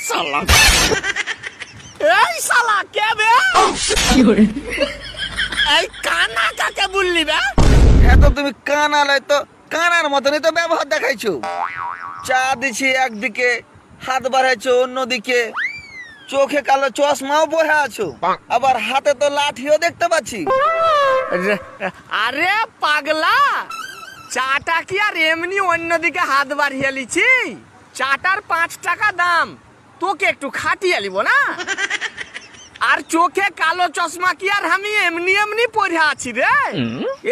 শালা এই শালা কে বে? এই কানা কাকে বললি বে? এত তুমি কানা লাই তো কানার মতনই তো ব্যবহার দেখাইছো। চা দিছি একদিকে, হাত বাড়াইছো অন্যদিকে, চোখে কালো চশমাও পরে আছো, আবার হাতে তো লাঠিও দেখতে পাচ্ছি। আরে পাগলা, চাটা কি আর এমনি অন্যদিকে হাত বাড়িয়ে লিছি? চাটার 5 টাকা দাম, তোকে একটু খাটিয়ে লিব না। আর চোখে কালো চশমা কি আর আমি এমনি এমনি পরে আছি রে?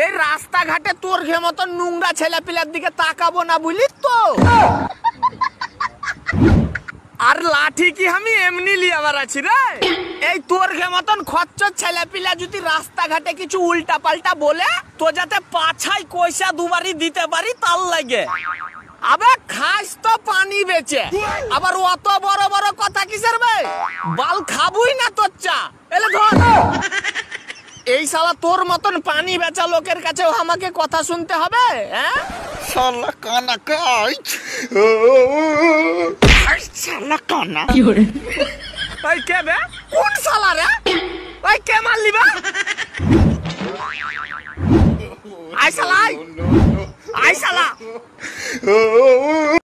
এই রাস্তাঘাটে তোর ঘে মতন নোংরা ছেলে পিলার দিকে তাকাবো না বুঝলি তো। আর লাঠি কি আমি এমনি লিয়াবার আছি রে? এই তোর ঘে মতন খচ্চর ছেলে পিলা যদি রাস্তাঘাটে কিছু উল্টা পাল্টা বলে তো যাতে পাছাই কইসা দুবারই দিতে পারি তার লাগে। আবে খাস তো পানি বেচে, আবার অত বড় বড় কথা কিসের বে? বাল খাবুই না তোর চা। এলে ধর, এই শালা তোর মতন পানি বেচা লোকের কাছেও আমাকে কথা শুনতে হবে? হ্যাঁ শালা কানা কাই, শালা কানা। ওই কে বে? কোন শালা রে? ওই কে মারলি বে? আই শালা, আই শালা।